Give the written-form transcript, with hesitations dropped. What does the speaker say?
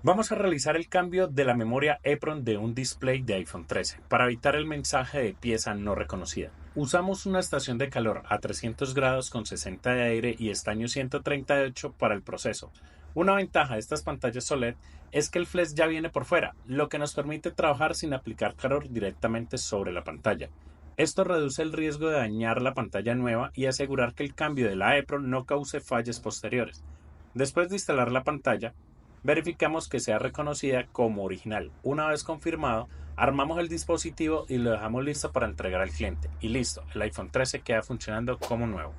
Vamos a realizar el cambio de la memoria EEPROM de un display de iPhone 13 para evitar el mensaje de pieza no reconocida. Usamos una estación de calor a 300 grados con 60 de aire y estaño 138 para el proceso. Una ventaja de estas pantallas OLED es que el flash ya viene por fuera, lo que nos permite trabajar sin aplicar calor directamente sobre la pantalla. Esto reduce el riesgo de dañar la pantalla nueva y asegurar que el cambio de la EEPROM no cause fallas posteriores. Después de instalar la pantalla, verificamos que sea reconocida como original. Una vez confirmado, armamos el dispositivo y lo dejamos listo para entregar al cliente. Y listo, el iPhone 13 queda funcionando como nuevo.